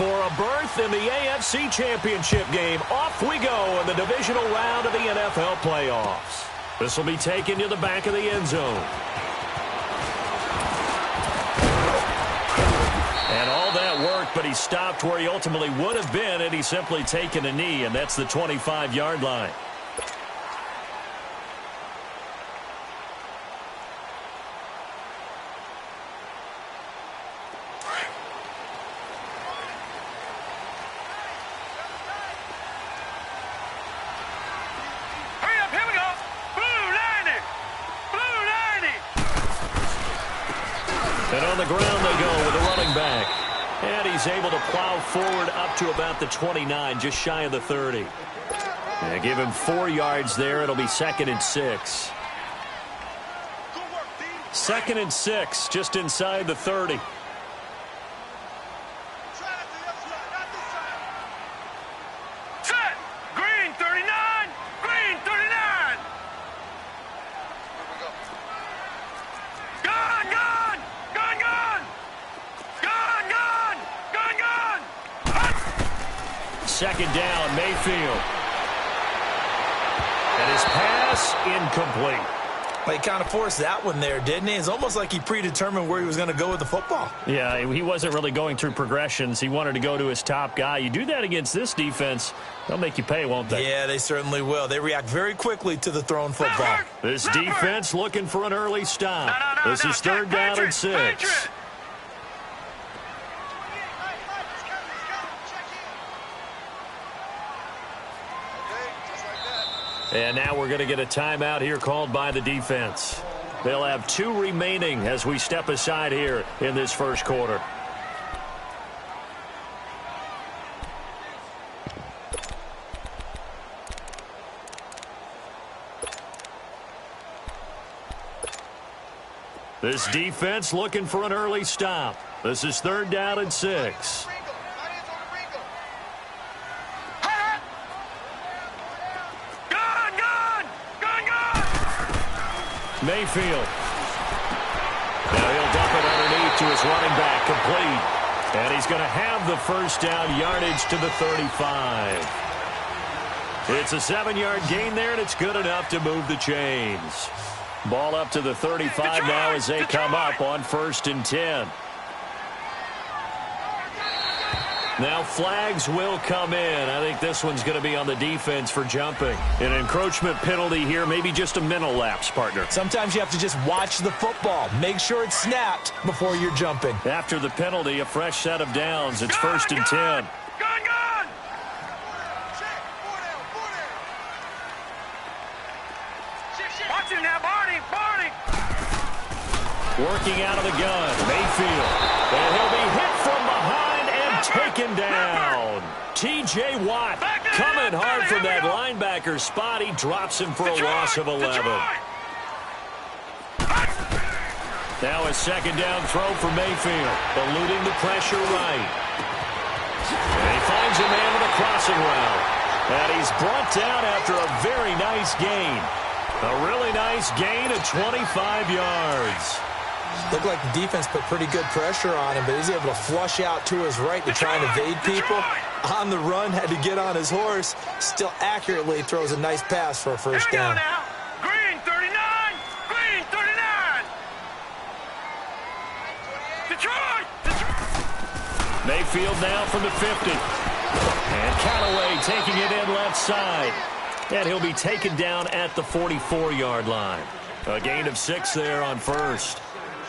for a berth in the AFC Championship game. Off we go in the divisional round of the NFL playoffs. This will be taken to the back of the end zone. And all that worked, but he stopped where he ultimately would have been had he simply taken a knee, and that's the 25-yard line. And on the ground they go with a running back. And he's able to plow forward up to about the 29, just shy of the 30. And give him 4 yards there. It'll be 2nd and 6. 2nd and 6, just inside the 30. Second down, Mayfield. And his pass incomplete. He kind of forced that one there, didn't he? It's almost like he predetermined where he was going to go with the football. Yeah, he wasn't really going through progressions. He wanted to go to his top guy. You do that against this defense, they'll make you pay, won't they? Yeah, they certainly will. They react very quickly to the thrown football. This defense looking for an early stop. This is 3rd down and 6. And now we're going to get a timeout here called by the defense. They'll have 2 remaining as we step aside here in this first quarter. This defense looking for an early stop. This is 3rd down and 6. Mayfield. Now he'll dump it underneath to his running back, complete. And he's going to have the first down, yardage to the 35. It's a 7-yard gain there, and it's good enough to move the chains. Ball up to the 35 now as they come up on 1st and 10. Now flags will come in. I think this one's going to be on the defense for jumping. An encroachment penalty here, maybe just a mental lapse, partner. Sometimes you have to just watch the football. Make sure it's snapped before you're jumping. After the penalty, a fresh set of downs. It's 1st and 10. Watch him now, Barney. Working out of the gun, Mayfield. And he'll be hit from behind and taken down. T.J. Watt coming hard from that linebacker spot. He drops him for a loss of 11. Now a 2nd down throw for Mayfield, eluding the pressure right. And he finds a man with a crossing route. And he's brought down after a very nice gain. A really nice gain of 25 yards. Looked like the defense put pretty good pressure on him, but he's able to flush out to his right to try and evade people. On the run, had to get on his horse. Still accurately throws a nice pass for a first down. Green 39! Green 39! Detroit! Mayfield now from the 50. And Callaway taking it in left side. And he'll be taken down at the 44-yard line. A gain of 6 there on 1st.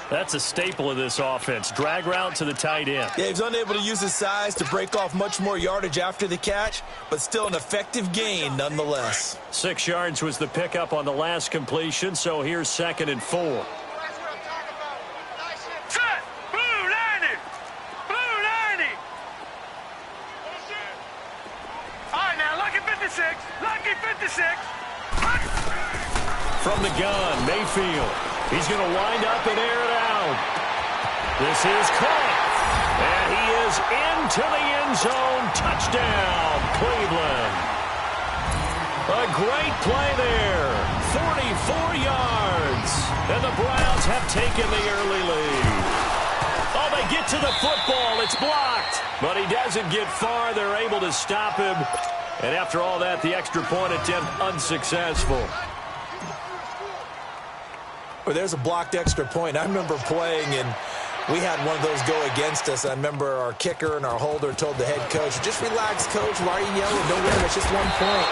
That's a staple of this offense. Drag route to the tight end. Yeah, he's unable to use his size to break off much more yardage after the catch, but still an effective gain nonetheless. 6 yards was the pickup on the last completion, so here's 2nd and 4. Set! Blue 90! Blue 90! All right, now, lucky 56. Lucky 56. From the gun, Mayfield. He's going to wind up and air it out. This is caught. And he is into the end zone. Touchdown, Cleveland. A great play there. 44 yards. And the Browns have taken the early lead. Oh, they get get to the football. It's blocked. But he doesn't get far. They're able to stop him. And after all that, the extra point attempt unsuccessful. Well, there's a blocked extra point. I remember playing, and we had one of those go against us. I remember our kicker and our holder told the head coach, just relax, coach. Why are you yelling? Don't worry, it's just 1 point.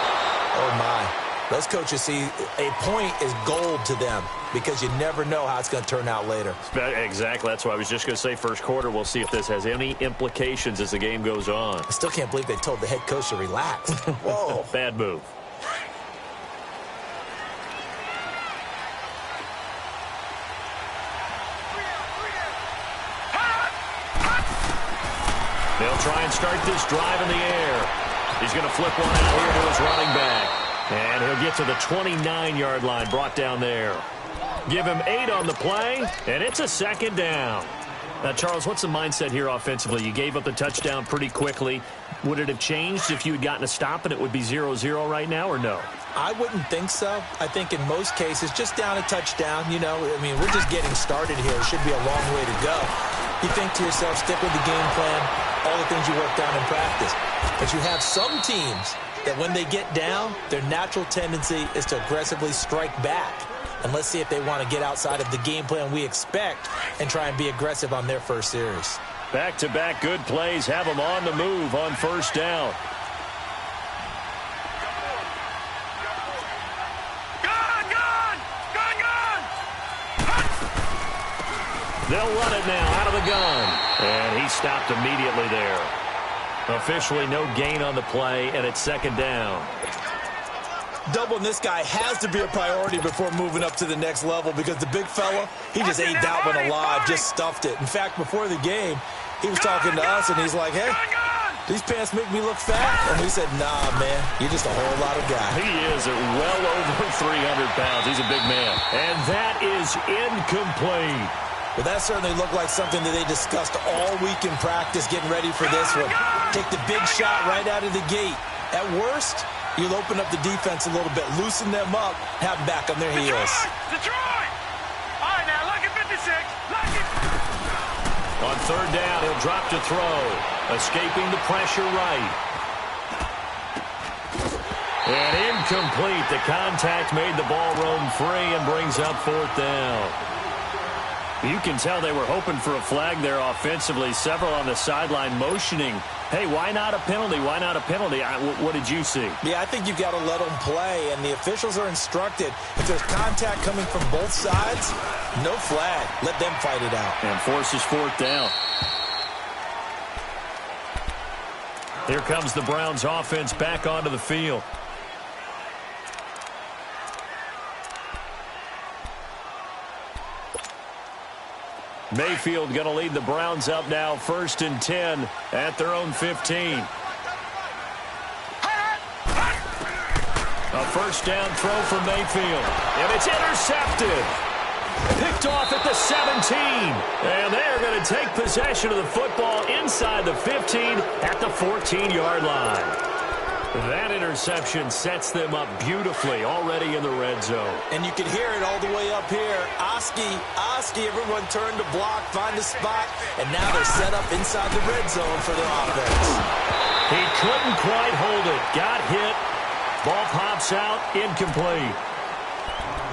Oh, my. Those coaches see a point is gold to them because you never know how it's going to turn out later. Exactly. That's why I was just going to say first quarter. We'll see if this has any implications as the game goes on. I still can't believe they told the head coach to relax. Whoa. Bad move. They'll try and start this drive in the air. He's going to flip one out here to his running back. And he'll get to the 29-yard line, brought down there. Give him 8 on the play, and it's a second down. Now, Charles, what's the mindset here offensively? You gave up the touchdown pretty quickly. Would it have changed if you had gotten a stop and it would be 0-0 right now, or no? I wouldn't think so. I think in most cases, just down a touchdown, you know, I mean, we're just getting started here. It should be a long way to go. You think to yourself, stick with the game plan, all the things you worked on in practice. But you have some teams that when they get down, their natural tendency is to aggressively strike back. And let's see if they want to get outside of the game plan we expect and try and be aggressive on their first series. Back-to-back good plays have them on the move on first down. They'll run it now out of the gun. And he stopped immediately there. Officially no gain on the play, and it's second down. Doubling this guy has to be a priority before moving up to the next level because the big fella, he just ate that one alive, just stuffed it. In fact, before the game, he was talking to us, and he's like, hey, these pants make me look fat. And we said, nah, man, you're just a whole lot of guy. He is at well over 300 pounds. He's a big man. And that is incomplete. Well, that certainly looked like something that they discussed all week in practice, getting ready for this one. Take the big shot right out of the gate. At worst, you'll open up the defense a little bit, loosen them up, have them back on their heels. Detroit! All right, now, lucky 56. Lucky. On third down, he'll drop to throw. Escaping the pressure right. And incomplete. The contact made the ball roam free and brings up fourth down. You can tell they were hoping for a flag there offensively. Several on the sideline motioning, hey, why not a penalty? Why not a penalty? What did you see? Yeah, I think you've got to let them play, and the officials are instructed. If there's contact coming from both sides, no flag. Let them fight it out. And forces fourth down. Here comes the Browns offense back onto the field. Mayfield going to lead the Browns up now, 1st and 10 at their own 15. A first down throw from Mayfield, and it's intercepted. Picked off at the 17, and they're going to take possession of the football inside the 15 at the 14-yard line. That interception sets them up beautifully already in the red zone. And you can hear it all the way up here. Oski, everyone turned to block, find a spot, and now they're set up inside the red zone for their offense. He couldn't quite hold it. Got hit. Ball pops out, incomplete.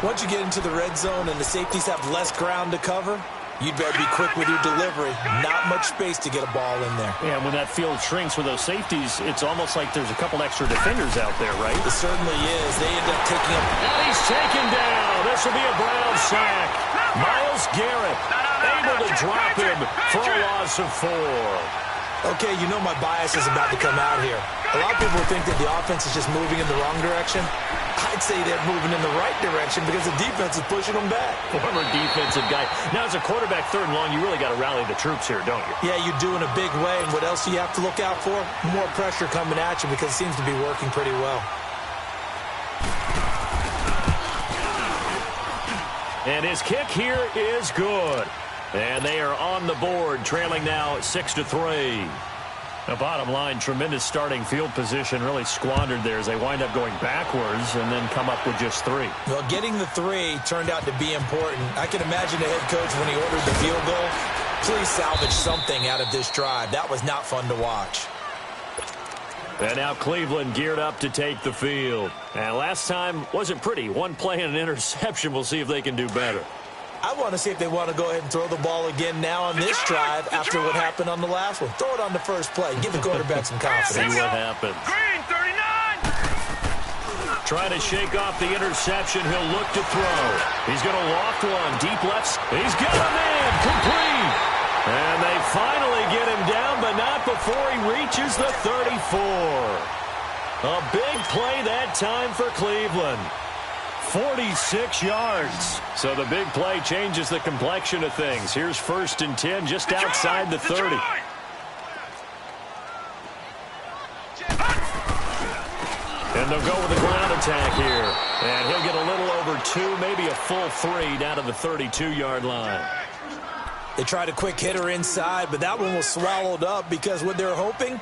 Once you get into the red zone and the safeties have less ground to cover, you'd better be quick with your delivery. Not much space to get a ball in there. Yeah, when that field shrinks with those safeties, it's almost like there's a couple extra defenders out there, right? It certainly is. They end up taking him. And he's taken down. This will be a Brown sack. Myles Garrett able to drop him for a loss of 4. Okay, you know my bias is about to come out here. A lot of people think that the offense is just moving in the wrong direction. I'd say they're moving in the right direction because the defense is pushing them back. Former defensive guy. Now, as a quarterback, 3rd and long, you really got to rally the troops here, don't you? Yeah, you do in a big way. And what else do you have to look out for? More pressure coming at you because it seems to be working pretty well. And his kick here is good. And they are on the board, trailing now 6-3. The bottom line, tremendous starting field position, really squandered there as they wind up going backwards and then come up with just 3. Well, getting the 3 turned out to be important. I can imagine the head coach when he ordered the field goal. Please salvage something out of this drive. That was not fun to watch. And now Cleveland geared up to take the field. And last time wasn't pretty. One play and an interception. We'll see if they can do better. I want to see if they want to go ahead and throw the ball again now on this drive after what happened on the last one. Throw it on the first play. Give the quarterback some confidence. See what happens. Green, 39. Trying to shake off the interception. He'll look to throw. He's going to loft one. Deep left. He's got a man. Complete. And they finally get him down, but not before he reaches the 34. A big play that time for Cleveland. 46 yards. So the big play changes the complexion of things. Here's 1st and 10 just outside the 30. And they'll go with a ground attack here. And he'll get a little over 2, maybe a full 3 down to the 32-yard line. They tried a quick hitter inside, but that one was swallowed up because what they're hoping,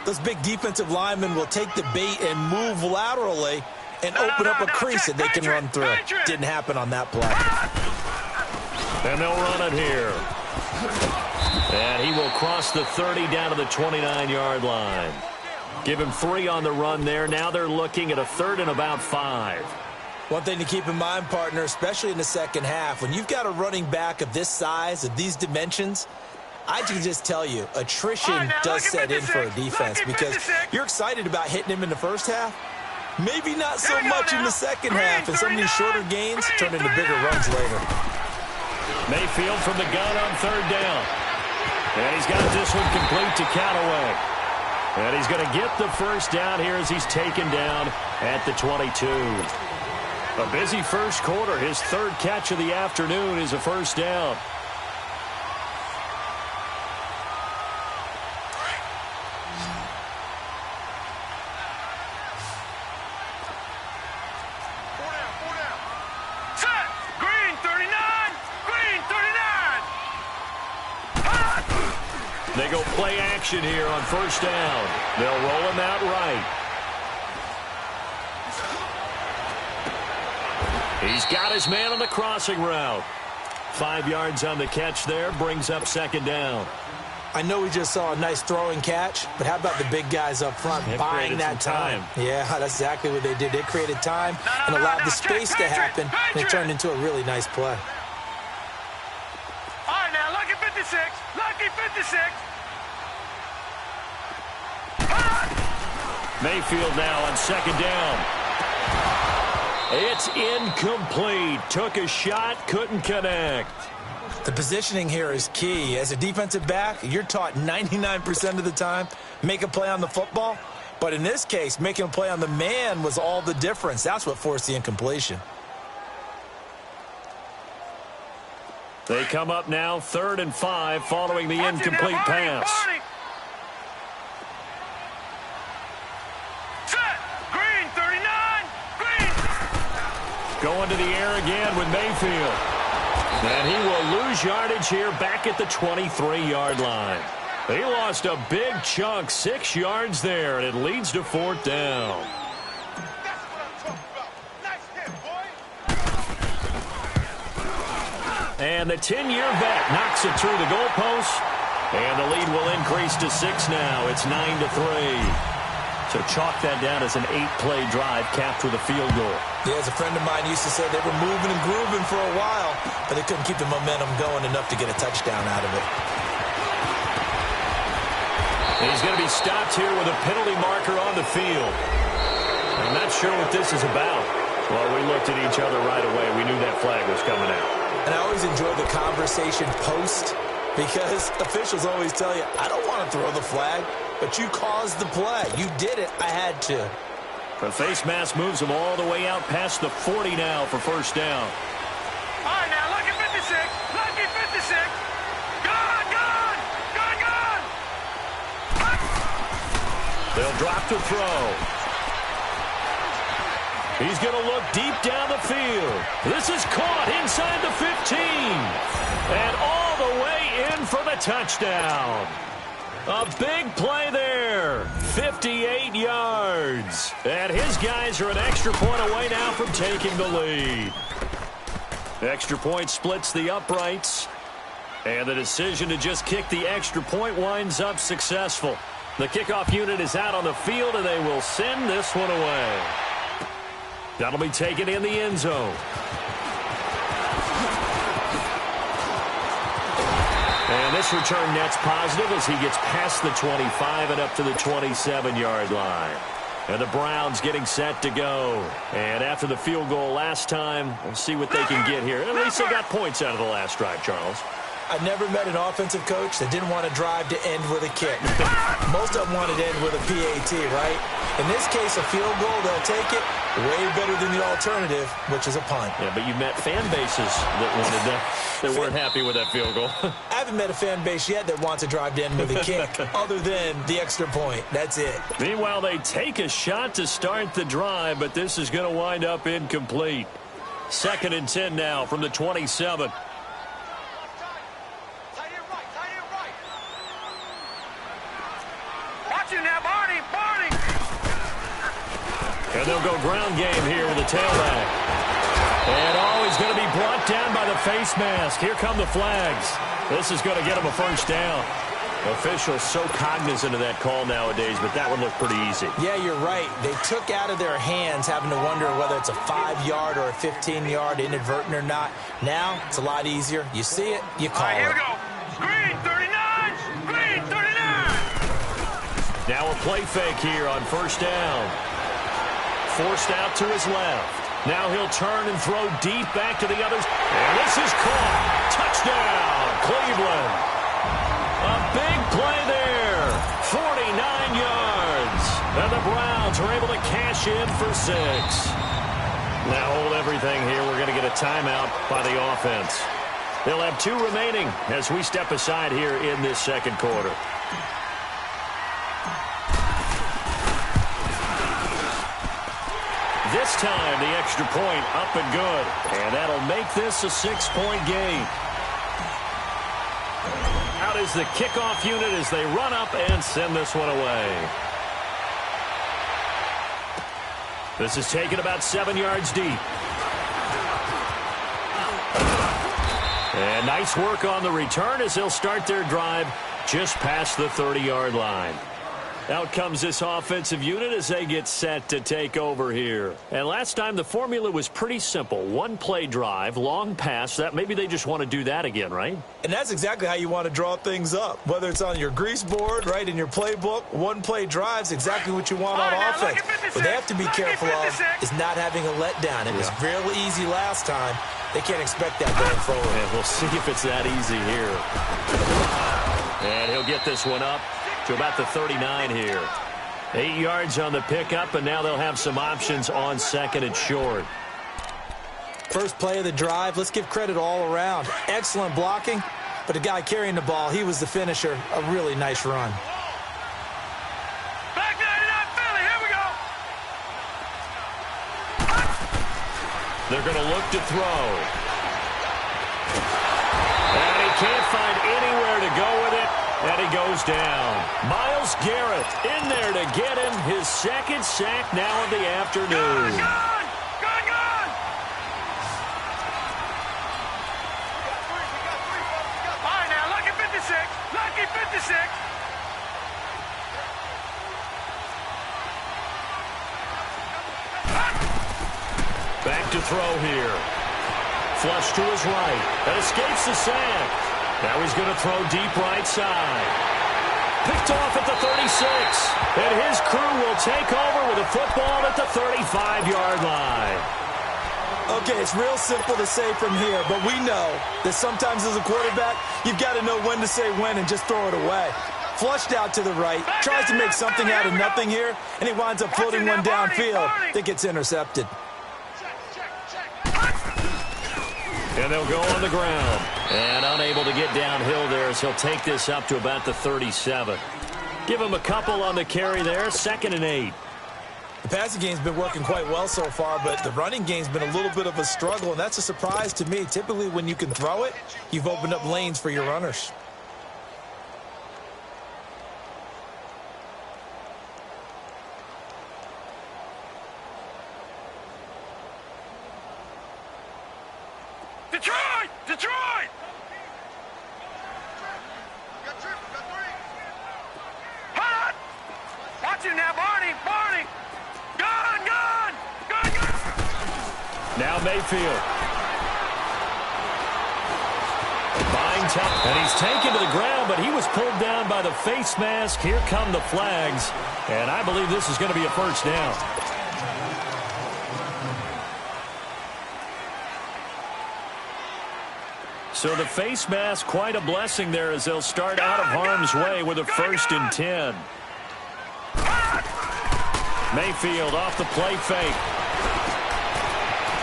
those big defensive linemen will take the bait and move laterally and open up a crease that they can run through. Didn't happen on that play. And they'll run it here. And he will cross the 30 down to the 29-yard line. Give him 3 on the run there. Now they're looking at a 3rd and about 5. One thing to keep in mind, partner, especially in the second half, when you've got a running back of this size, of these dimensions, I can just tell you, attrition does set in for a defense because you're excited about hitting him in the first half. Maybe not so much in the second half, and some of these shorter gains turn into bigger runs later. Mayfield from the gun on 3rd down. And he's got this one complete to Callaway. And he's going to get the first down here as he's taken down at the 22. A busy first quarter. His 3rd catch of the afternoon is a first down. Set. Green, 39. Green, 39. They go play action here on 1st down. They'll roll him out right. He's got his man on the crossing route. 5 yards on the catch there, brings up 2nd down. I know we just saw a nice throwing catch, but how about the big guys up front buying that time? Yeah, that's exactly what they did. They created time and allowed the space to happen, and it turned into a really nice play. All right, now, lucky 56. Lucky 56. Mayfield now on 2nd down. It's incomplete. Took a shot, couldn't connect. The positioning here is key. As a defensive back, you're taught 99% of the time, make a play on the football. But in this case, making a play on the man was all the difference. That's what forced the incompletion. They come up now 3rd and 5 following the incomplete pass. Going to the air again with Mayfield. And he will lose yardage here back at the 23-yard line. He lost a big chunk, 6 yards there, and it leads to 4th down. And the 10-year vet knocks it through the goalpost. And the lead will increase to 6 now. It's 9-3. So chalk that down as an 8-play drive capped with a field goal. Yeah, as a friend of mine used to say, they were moving and grooving for a while, but they couldn't keep the momentum going enough to get a touchdown out of it. And he's going to be stopped here with a penalty marker on the field. I'm not sure what this is about. Well, we looked at each other right away. We knew that flag was coming out. And I always enjoy the conversation post because officials always tell you, I don't want to throw the flag. But you caused the play. You did it. I had to. The face mask moves him all the way out past the 40 now for 1st down. All right, now, lucky 56. Lucky 56. Gone, gone. Gone, gone. They'll drop to throw. He's going to look deep down the field. This is caught inside the 15. And all the way in for the touchdown. A big play there. 58 yards. And his guys are an extra point away now from taking the lead. Extra point splits the uprights. And the decision to just kick the extra point winds up successful. The kickoff unit is out on the field, and they will send this one away. That'll be taken in the end zone. And this return net's positive as he gets past the 25 and up to the 27-yard line. And the Browns getting set to go. And after the field goal last time, we'll see what they can get here. At least they got points out of the last drive, Charles. I never met an offensive coach that didn't want to drive to end with a kick. Most of them wanted to end with a PAT, right? In this case, a field goal, they'll take it way better than the alternative, which is a punt. Yeah, but you met fan bases that wanted that, that weren't happy with that field goal. I haven't met a fan base yet that wants to drive to end with a kick other than the extra point. That's it. Meanwhile, they take a shot to start the drive, but this is going to wind up incomplete. 2nd and 10 now from the 27. And they'll go ground game here with the tailback. And he's going to be brought down by the face mask. Here come the flags. This is going to get him a first down. Officials so cognizant of that call nowadays, but that would look pretty easy. Yeah, you're right. They took out of their hands having to wonder whether it's a 5-yard or a 15-yard inadvertent or not. Now, it's a lot easier. You see it, you call it. Here we go. Green 39. Green 39. Now a play fake here on first down. Forced out to his left. Now he'll turn and throw deep back to the others. And this is caught. Touchdown, Cleveland. A big play there. 49 yards. And the Browns are able to cash in for 6. Now hold everything here. We're going to get a timeout by the offense. They'll have 2 remaining as we step aside here in this second quarter. This time, the extra point up and good. And that'll make this a 6-point game. Out is the kickoff unit as they run up and send this one away. This is taken about 7 yards deep. And nice work on the return as they'll start their drive just past the 30-yard line. Out comes this offensive unit as they get set to take over here. And last time the formula was pretty simple. 1-play drive, long pass. That maybe they just want to do that again, right? And that's exactly how you want to draw things up. Whether it's on your grease board, right, in your playbook, 1-play drive's exactly what you want on offense. What they have to be careful of is not having a letdown. It was real easy last time. They can't expect that going forward. And we'll see if it's that easy here. And he'll get this one up to about the 39 here. 8 yards on the pickup, and now they'll have some options on 2nd and short. First play of the drive, let's give credit all around. Excellent blocking, but the guy carrying the ball, he was the finisher. A really nice run. Back 99 Philly, here we go. They're going to look to throw. And he can't find anywhere to go with it. And he goes down. Myles Garrett in there to get him his 2nd sack now of the afternoon. Gone! All right, now, lucky 56. Lucky 56. Back to throw here. Flush to his right. That escapes the sack. Now he's going to throw deep right side. Picked off at the 36. And his crew will take over with a football at the 35-yard line. Okay, it's real simple to say from here, but we know that sometimes as a quarterback, you've got to know when to say when and just throw it away. Flushed out to the right, tries to make something out of nothing here, and he winds up floating one downfield that gets intercepted. And they'll go on the ground. And unable to get downhill there as he'll take this up to about the 37. Give him a couple on the carry there. 2nd and 8. The passing game's been working quite well so far, but the running game's been a little bit of a struggle, and that's a surprise to me. Typically, when you can throw it, you've opened up lanes for your runners. Detroit! Detroit! Watch him now, Barney. Barney. Gone. Now Mayfield. Buying time. And he's taken to the ground, but he was pulled down by the face mask. Here come the flags. And I believe this is going to be a first down. So the face mask, quite a blessing there as they'll start out of harm's way with a 1st and 10. Mayfield off the play fake.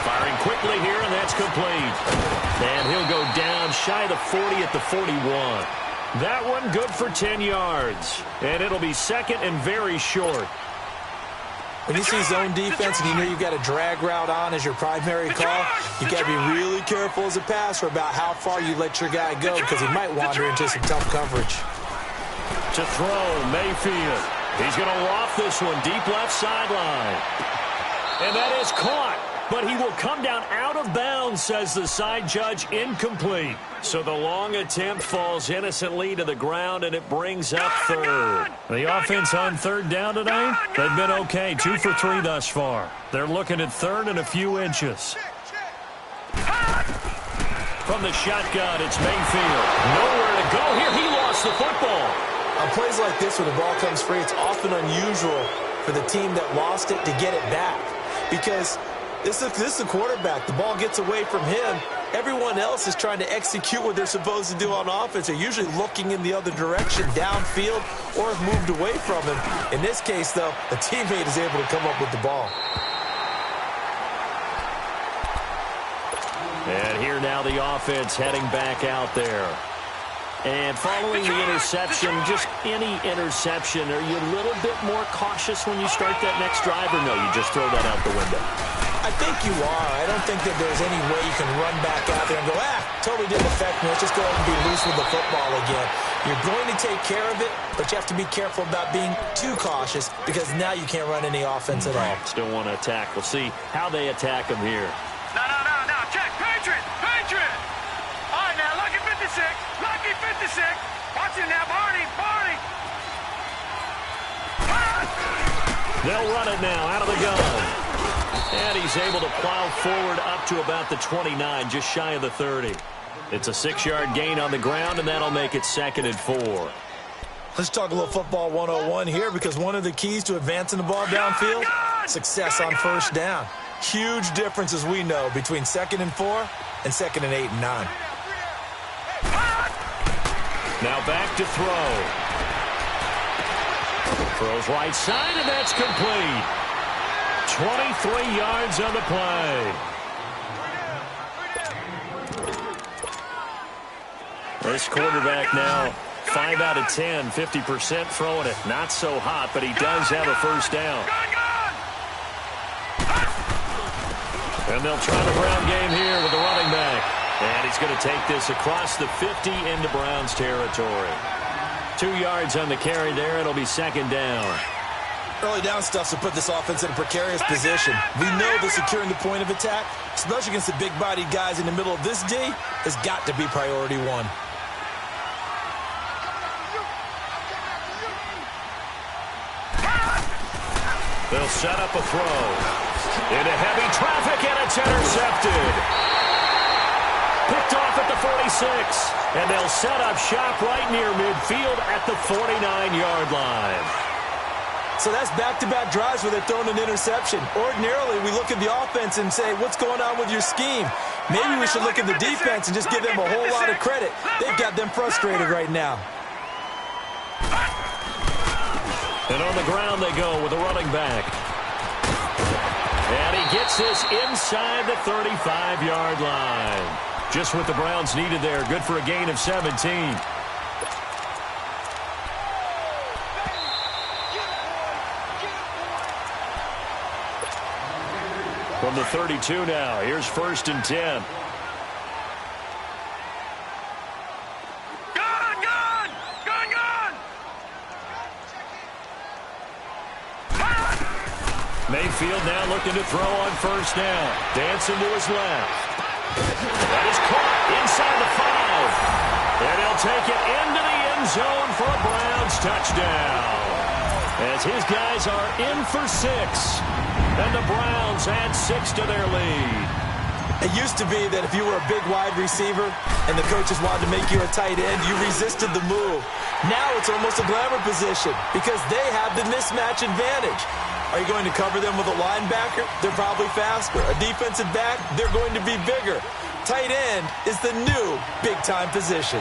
Firing quickly here, and that's complete. And he'll go down shy of the 40 at the 41. That one good for 10 yards. And it'll be 2nd and very short. When you see zone defense and you know you've got a drag route on as your primary call, you got to be really careful as a passer about how far you let your guy go because he might wander into some tough coverage. To throw, Mayfield. He's going to loft this one deep left sideline. And that is caught. But he will come down out of bounds, says the side judge, incomplete. So the long attempt falls innocently to the ground, and it brings up 3rd. The offense on 3rd down tonight, they've been okay, 2 for 3 thus far. They're looking at 3rd and a few inches. From the shotgun, it's Mayfield. Nowhere to go here. He lost the football. On plays like this, when the ball comes free, it's often unusual for the team that lost it to get it back because this is the quarterback. The ball gets away from him. Everyone else is trying to execute what they're supposed to do on offense. They're usually looking in the other direction, downfield, or have moved away from him. In this case, though, the teammate is able to come up with the ball. And here now the offense heading back out there. And following the interception, just any interception, are you a little bit more cautious when you start that next drive, or no, you just throw that out the window? I think you are. I don't think that there's any way you can run back out there and go, totally didn't affect me. Let's just go ahead and be loose with the football again. You're going to take care of it, but you have to be careful about being too cautious because now you can't run any offense at all. Still want to attack. We'll see how they attack him here. No. Check. Patriot. All right, now, lucky 56. Lucky 56. Watch him now, Barney. They'll run it now out of the gun. And he's able to plow forward up to about the 29, just shy of the 30. It's a 6-yard gain on the ground, and that'll make it 2nd and 4. Let's talk a little football 101 here because one of the keys to advancing the ball downfield, success on 1st down. Huge difference, as we know, between 2nd and 4 and 2nd and 8 and 9. Now back to throw. Throws right side, and that's complete. 23 yards on the play. This quarterback now 5 out of 10, 50% throwing it. Not so hot, but he does have a 1st down. And they'll try the Brown game here with the running back. And he's going to take this across the 50 into Browns territory. 2 yards on the carry there. It'll be 2nd down. Early down stuff to put this offense in a precarious position. We know that securing the point of attack, especially against the big-bodied guys in the middle of this D, has got to be priority 1. They'll set up a throw. Into heavy traffic, and it's intercepted. Picked off at the 46. And they'll set up shop right near midfield at the 49-yard line. So that's back-to-back drives where they're throwing an interception. Ordinarily, we look at the offense and say, what's going on with your scheme? Maybe we should look at the defense and just give them a whole lot of credit. They've got them frustrated right now. And on the ground they go with a running back. And he gets this inside the 35-yard line. Just what the Browns needed there. Good for a gain of 17. From the 32 now, here's 1st and 10. Mayfield now looking to throw on 1st down. Dancing to his left. That is caught inside the 5. And he'll take it into the end zone for a Browns touchdown. as his guys are in for 6. And the Browns add 6 to their lead. It used to be that if you were a big wide receiver and the coaches wanted to make you a tight end, you resisted the move. Now it's almost a glamour position because they have the mismatch advantage. Are you going to cover them with a linebacker? They're probably faster. A defensive back? They're going to be bigger. Tight end is the new big-time position.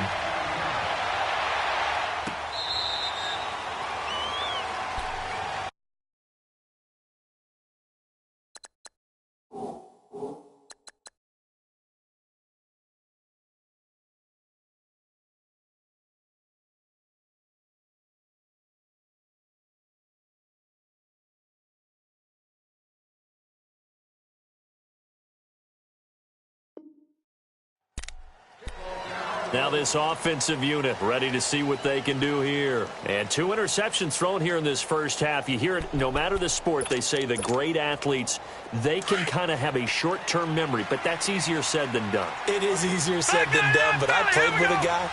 Now this offensive unit ready to see what they can do here. And 2 interceptions thrown here in this first half. You hear it, no matter the sport, they say the great athletes, they can kind of have a short-term memory, but that's easier said than done. It is easier said than done, but I played with a guy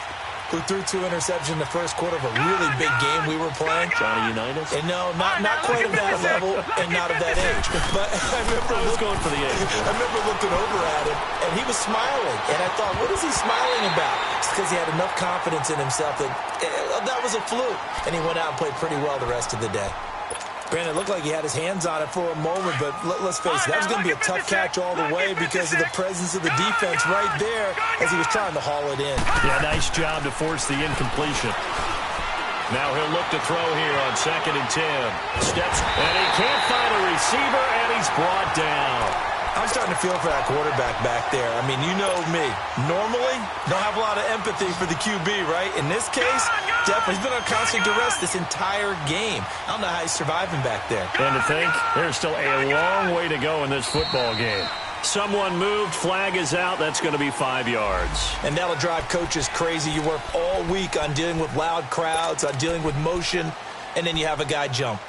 who threw 2 interceptions in the first quarter of a really big game we were playing. Johnny Unitas? And no, not quite of that level and not of that age. But I was going for the age. I remember looking over at him, and he was smiling. And I thought, what is he smiling about? It's because he had enough confidence in himself that that was a fluke. And he went out and played pretty well the rest of the day. Granted, it looked like he had his hands on it for a moment, but let's face it, that was going to be a tough catch all the way because of the presence of the defense right there as he was trying to haul it in. Yeah, nice job to force the incompletion. Now he'll look to throw here on 2nd and 10. Steps, and he can't find a receiver, and he's brought down. I'm starting to feel for that quarterback back there. I mean, you know me. Normally, don't have a lot of empathy for the QB, right? In this case, definitely. He's been on constant duress this entire game. I don't know how he's surviving back there. And to think, there's still a long way to go in this football game. Someone moved, flag is out, that's going to be 5 yards. And that'll drive coaches crazy. You work all week on dealing with loud crowds, on dealing with motion, and then you have a guy jump.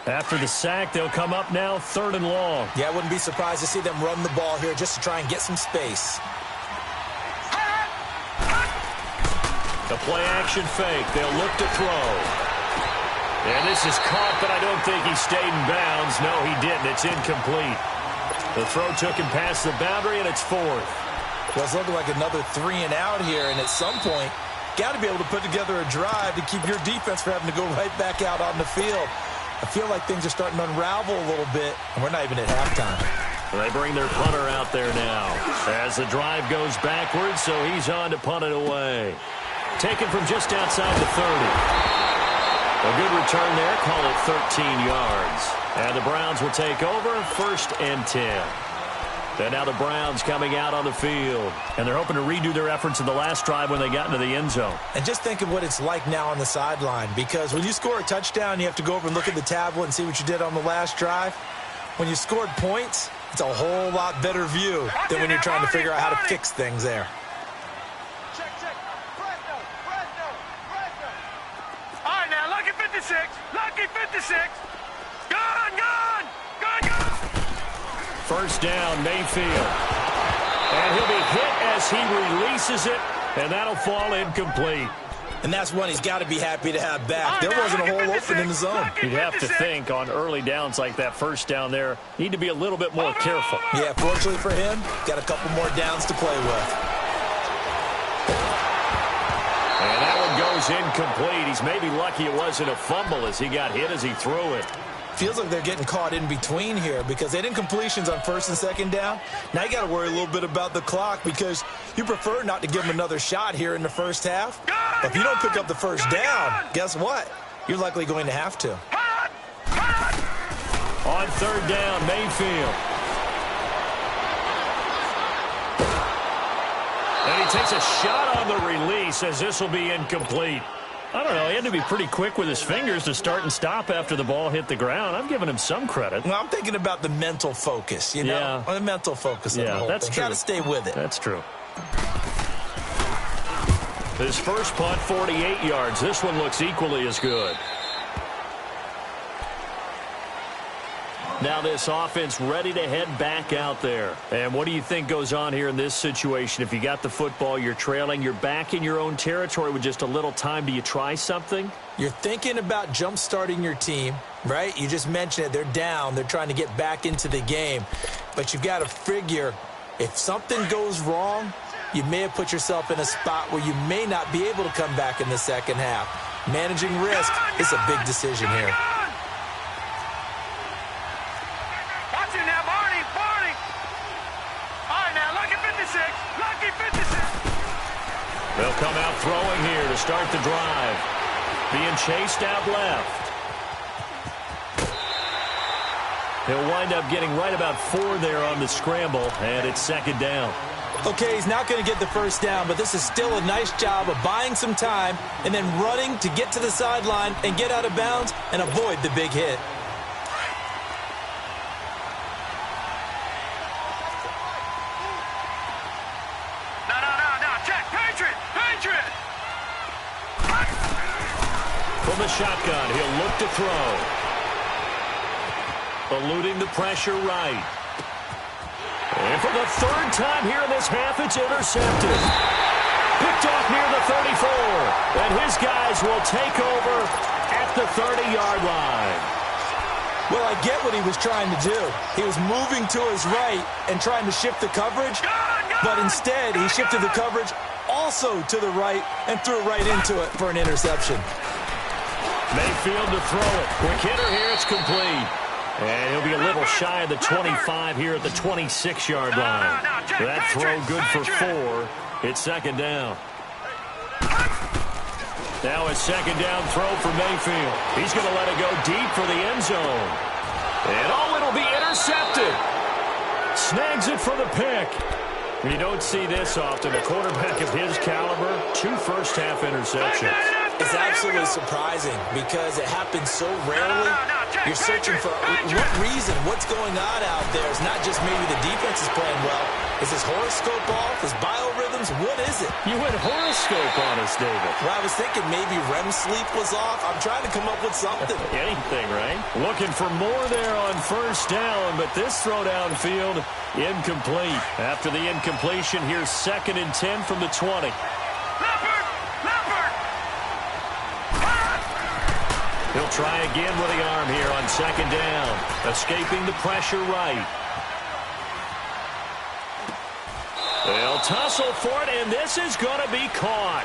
After the sack, they'll come up now 3rd and long. Yeah, I wouldn't be surprised to see them run the ball here just to try and get some space. The play-action fake. They'll look to throw. And this is caught, but I don't think he stayed in bounds. No, he didn't. It's incomplete. The throw took him past the boundary, and it's 4th. Well, it's looking like another 3 and out here, and at some point, got to be able to put together a drive to keep your defense from having to go right back out on the field. I feel like things are starting to unravel a little bit, and we're not even at halftime. They bring their punter out there now as the drive goes backwards, so he's on to punt it away. Taken from just outside the 30. A good return there, call it 13 yards. And the Browns will take over, 1st and 10. And now the Browns coming out on the field. And they're hoping to redo their efforts in the last drive when they got into the end zone. And just think of what it's like now on the sideline. Because when you score a touchdown, you have to go over and look at the tablet and see what you did on the last drive. When you scored points, it's a whole lot better view than when you're trying to figure out how to fix things there. Check. All right, now, lucky 56. Lucky 56. Gone. 1st down, Mayfield. And he'll be hit as he releases it, and that'll fall incomplete. And that's one he's got to be happy to have back. There wasn't a hole open in the zone. You'd have to think on early downs like that 1st down there, need to be a little bit more careful. Yeah, fortunately for him, got a couple more downs to play with. And that one goes incomplete. He's maybe lucky it wasn't a fumble as he got hit as he threw it. Feels like they're getting caught in between here because they did incompletions on 1st and 2nd down. Now you got to worry a little bit about the clock because you prefer not to give them another shot here in the first half. But if you don't pick up the 1st down, guess what? You're likely going to have to. On 3rd down, Mayfield. And he takes a shot on the release as this will be incomplete. I don't know. He had to be pretty quick with his fingers to start and stop after the ball hit the ground. I'm giving him some credit. Well, I'm thinking about the mental focus, you know? Yeah. The mental focus of the whole that's thing. true. Got to stay with it. That's true. His first punt, 48 yards. This one looks equally as good. Now this offense ready to head back out there. And what do you think goes on here in this situation? If you got the football, you're trailing, you're back in your own territory with just a little time. Do you try something? You're thinking about jump-starting your team, right? You just mentioned it. They're down. They're trying to get back into the game. But you've got to figure if something goes wrong, you may have put yourself in a spot where you may not be able to come back in the second half. Managing risk is a big decision here. They'll come out throwing here to start the drive. Being chased out left. He'll wind up getting right about 4 there on the scramble, and it's second down. Okay, he's not going to get the first down, but this is still a nice job of buying some time and then running to get to the sideline and get out of bounds and avoid the big hit. From the shotgun, he'll look to throw. Eluding the pressure right. And for the third time here in this half, it's intercepted. Picked off near the 34. And his guys will take over at the 30-yard line. Well, I get what he was trying to do. He was moving to his right and trying to shift the coverage, but instead he shifted the coverage also to the right and threw right into it for an interception. Mayfield to throw it. Quick hitter here, it's complete. And he'll be a little shy of the 25 here at the 26-yard line. That throw good for 4. It's second down. Now a second down throw for Mayfield. He's going to let it go deep for the end zone. And it'll be intercepted. Snags it for the pick. You don't see this often. A quarterback of his caliber, 2 first-half interceptions. It's absolutely surprising because it happens so rarely. You're searching for what reason, what's going on out there. It's not just maybe the defense is playing well. Is his horoscope off? His biorhythms? What is it? You went horoscope on us, David. Well, I was thinking maybe REM sleep was off. I'm trying to come up with something. Anything, right? Looking for more there on first down, but this throw downfield, incomplete. After the incompletion, here's 2nd and 10 from the 20. He'll try again with the arm here on second down. Escaping the pressure right. They'll tussle for it, and this is going to be caught.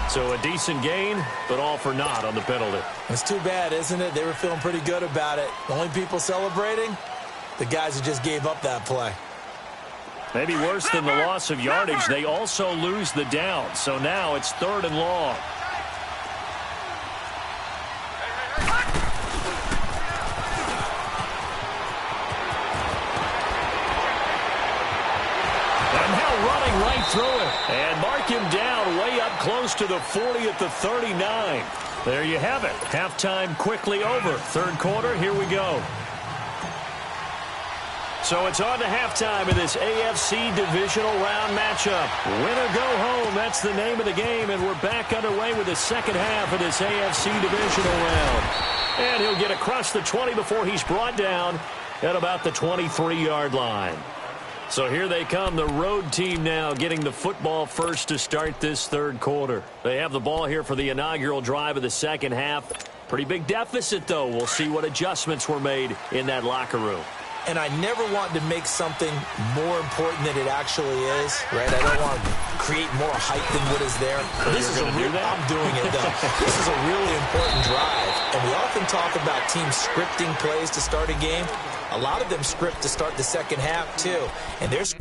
So a decent gain, but all for naught on the penalty. It's too bad, isn't it? They were feeling pretty good about it. The only people celebrating, the guys who just gave up that play. Maybe worse than the loss of yardage, they also lose the down. So now it's 3rd and long. Right through it. And mark him down way up close to the 40 at the 39. There you have it. Halftime quickly over. 3rd quarter, here we go. So it's on to halftime in this AFC divisional round matchup. Win or go home, that's the name of the game. And we're back underway with the second half of this AFC divisional round. And he'll get across the 20 before he's brought down at about the 23-yard line. So here they come, the road team now getting the football first to start this 3rd quarter. They have the ball here for the inaugural drive of the second half. Pretty big deficit, though. We'll see what adjustments were made in that locker room. And I never want to make something more important than it actually is, right? I don't want to create more hype than what is there. So this is a real, I'm doing it, though. This is a really important drive. And we often talk about teams scripting plays to start a game. A lot of them script to start the second half, too. And there's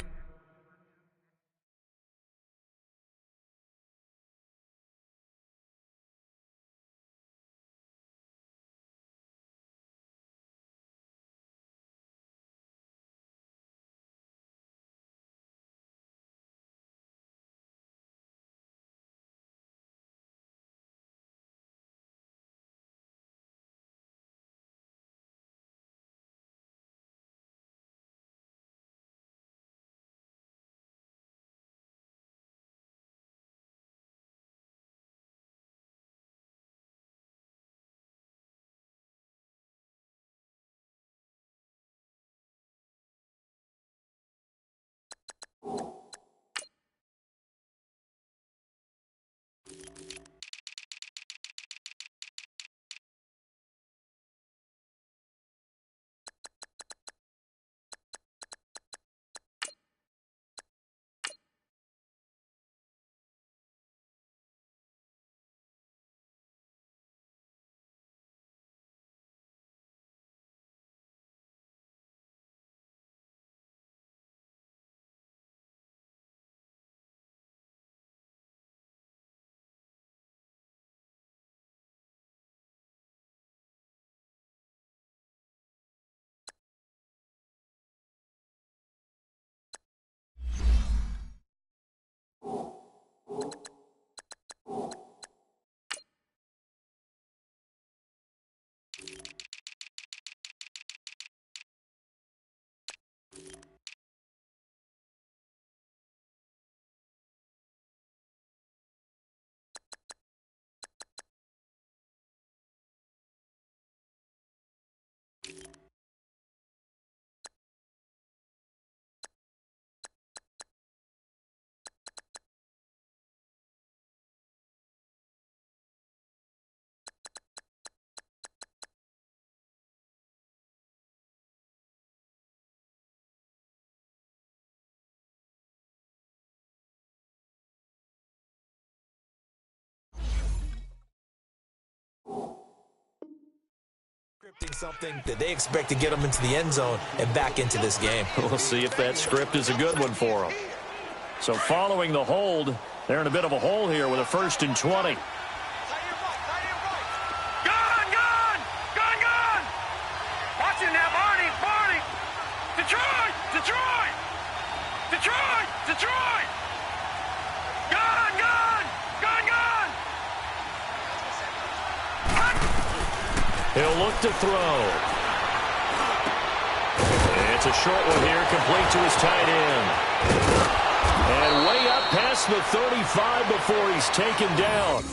Scripting something that they expect to get them into the end zone and back into this game. We'll see if that script is a good one for them. So following the hold, they're in a bit of a hole here with a 1st and 20. Detroit! Gun! He'll look to throw. It's a short one here, complete to his tight end. And way up past the 35 before he's taken down.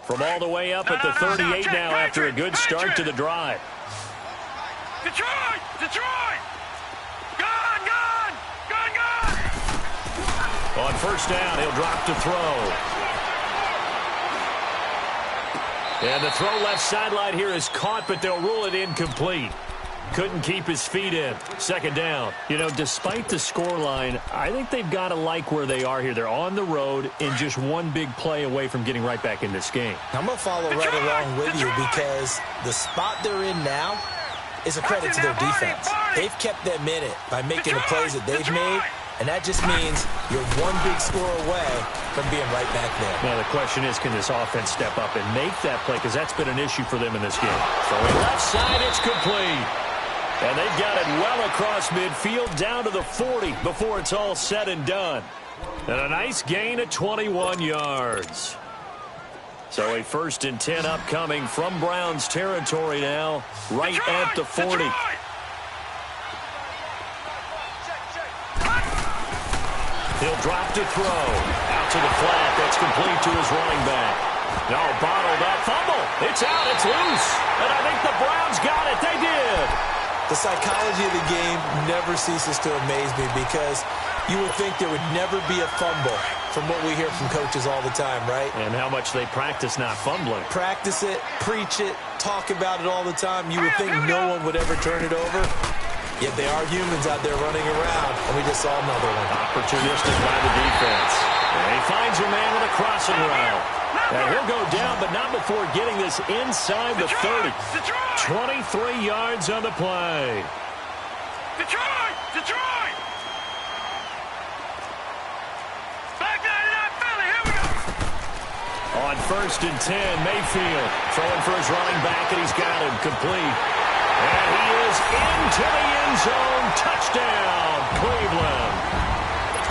From all the way up at the 38 now after a good start to the drive. Detroit! Gun! On 1st down, he'll drop to throw. And the throw left sideline here is caught, but they'll rule it incomplete. Couldn't keep his feet in. 2nd down. You know, despite the scoreline, I think they've got to like where they are here. They're on the road and just one big play away from getting right back in this game. I'm going to follow right along with you because the spot they're in now is a credit to their defense. They've kept them in it by making the plays that they've made, and that just means you're one big score away from being right back there. Now, the question is, can this offense step up and make that play? Because that's been an issue for them in this game. Throwing left side, it's complete. And they've got it well across midfield down to the 40 before it's all said and done. And a nice gain of 21 yards. So a 1st and 10 upcoming from Browns territory now, right at the 40. He'll drop to throw. Out to the flat. That's complete to his running back. No, bottled up. Fumble. It's out. It's loose. And I think the Browns got it. They did. The psychology of the game never ceases to amaze me because you would think there would never be a fumble from what we hear from coaches all the time, right? And how much they practice not fumbling. Practice it, preach it, talk about it all the time. You would think no one would ever turn it over. Yet they are humans out there running around, and we just saw another one. Opportunistic by the defense. And he finds a man with a crossing route. And he'll go down, but not before getting this inside the 30. 23 yards on the play. Detroit! Back 99 Philly, here we go. On 1st and 10, Mayfield throwing for his running back, and he's got him complete. And he is into the end zone. Touchdown, Cleveland.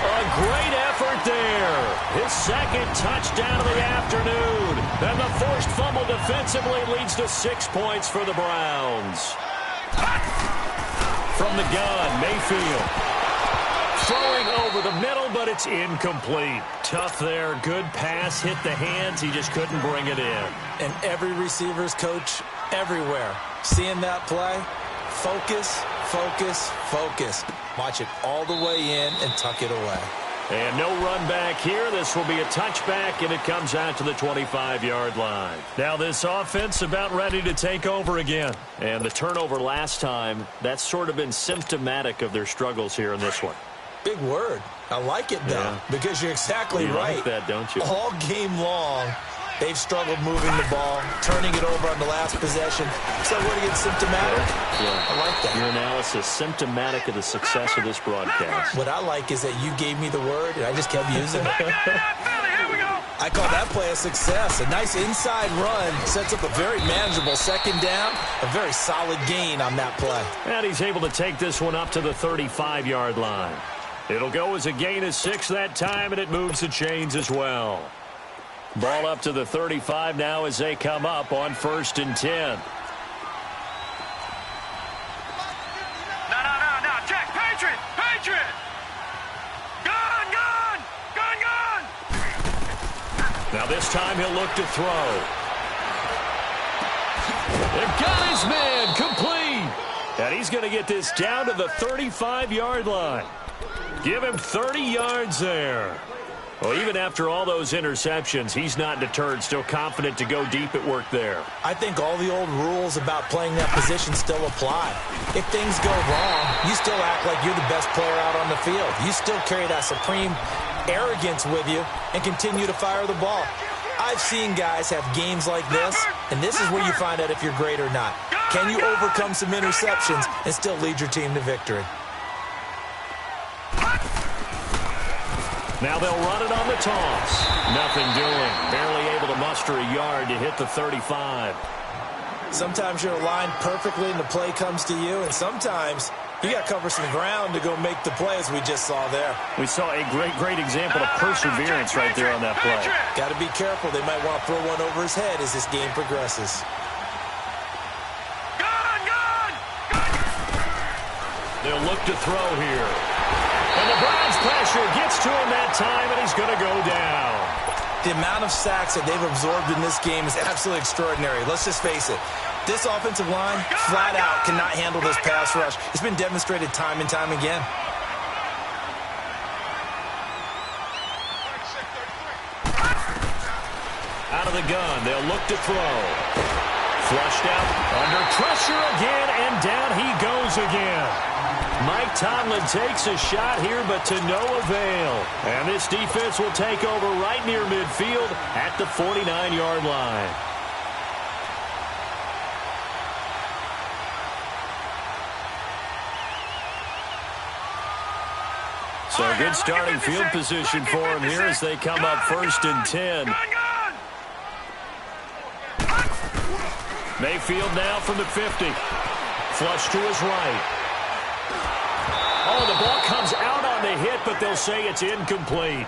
A great effort there. His 2nd touchdown of the afternoon. And the forced fumble defensively leads to 6 points for the Browns. From the gun, Mayfield. Throwing over the middle, but it's incomplete. Tough there. Good pass. Hit the hands. He just couldn't bring it in. And every receiver's coach everywhere. Seeing that play, focus. Watch it all the way in and tuck it away. And no run back here. This will be a touchback, and it comes out to the 25-yard line. Now this offense about ready to take over again. And the turnover last time, that's sort of been symptomatic of their struggles here in this one. Big word. I like it, though, because you're exactly right. You like that, don't you? All game long, they've struggled moving the ball, turning it over on the last possession. So what do you get, symptomatic? Yeah. I like that. Your analysis, symptomatic of the success of this broadcast. What I like is that you gave me the word, and I just kept using it. Here we go. I call that play a success. A nice inside run sets up a very manageable second down, a very solid gain on that play. And he's able to take this one up to the 35-yard line. It'll go as a gain of 6 that time, and it moves the chains as well. Ball up to the 35 now as they come up on 1st and 10. No, check, Patriot! Gun! Now this time he'll look to throw. They've got his man complete. And he's going to get this down to the 35-yard line. Give him 30 yards there. Well, even after all those interceptions, he's not deterred, still confident to go deep at work there. I think all the old rules about playing that position still apply. If things go wrong, you still act like you're the best player out on the field. You still carry that supreme arrogance with you and continue to fire the ball. I've seen guys have games like this, and this is where you find out if you're great or not. Can you overcome some interceptions and still lead your team to victory? Now they'll run it on the toss. Nothing doing. Barely able to muster a yard to hit the 35. Sometimes you're aligned perfectly and the play comes to you, and sometimes you got to cover some ground to go make the play, as we just saw there. We saw a great example of perseverance right there on that play. Got to be careful. They might want to throw one over his head as this game progresses. They'll look to throw here. And the Browns pressure gets to him that time, and he's going to go down. The amount of sacks that they've absorbed in this game is absolutely extraordinary. Let's just face it. This offensive line, flat out, cannot handle this pass rush. It's been demonstrated time and time again. Out of the gun, they'll look to throw. Flushed out, under pressure again, and down he goes again. Mike Tomlin takes a shot here, but to no avail. And this defense will take over right near midfield at the 49-yard line. So a good starting field position for him here as they come up 1st and 10. Mayfield now from the 50. Flush to his right. Oh, the ball comes out on the hit, but they'll say it's incomplete.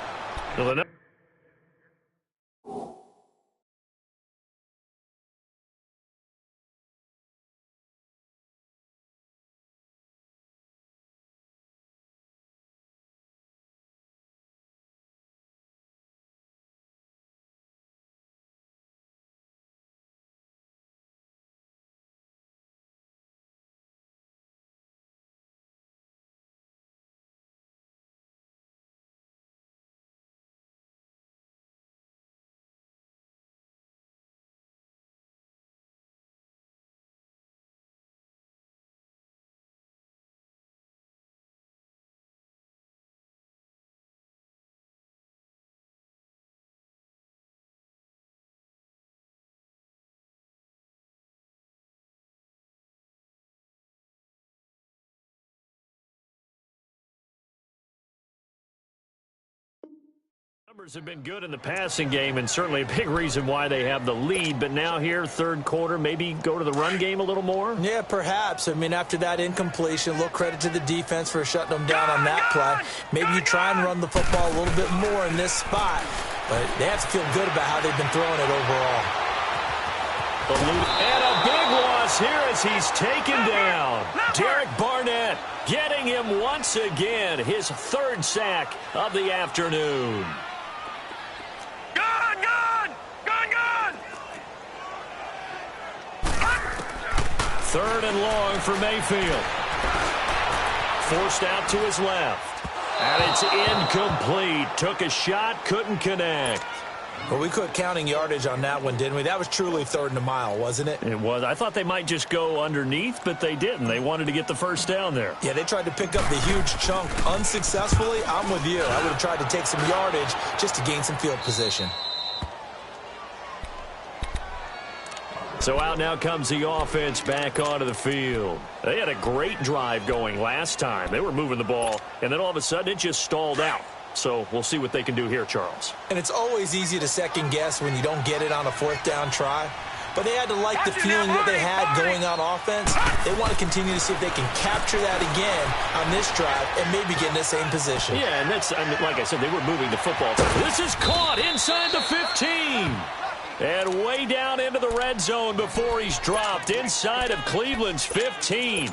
Numbers have been good in the passing game, and certainly a big reason why they have the lead. But now here, third quarter, maybe go to the run game a little more? Yeah, perhaps. I mean, after that incompletion, a little credit to the defense for shutting them down on that play. Maybe you try and run the football a little bit more in this spot, but they have to feel good about how they've been throwing it overall. And a big loss here as he's taken down. Derek Barnett getting him once again, his 3rd sack of the afternoon. Third and long for Mayfield. Forced out to his left. And it's incomplete. Took a shot, couldn't connect. Well, we quit counting yardage on that one, didn't we? That was truly 3rd and a mile, wasn't it? It was. I thought they might just go underneath, but they didn't. They wanted to get the first down there. Yeah, they tried to pick up the huge chunk unsuccessfully. I'm with you. I would have tried to take some yardage just to gain some field position. So out now comes the offense back onto the field. They had a great drive going last time. They were moving the ball, and then all of a sudden it just stalled out. So we'll see what they can do here, Charles. And it's always easy to second guess when you don't get it on a fourth down try. But they had to like the feeling that they had going on offense. They want to continue to see if they can capture that again on this drive and maybe get in the same position. Yeah, and that's, I mean, like I said, they were moving the football. This is caught inside the 15. And way down into the red zone before he's dropped inside of Cleveland's 15.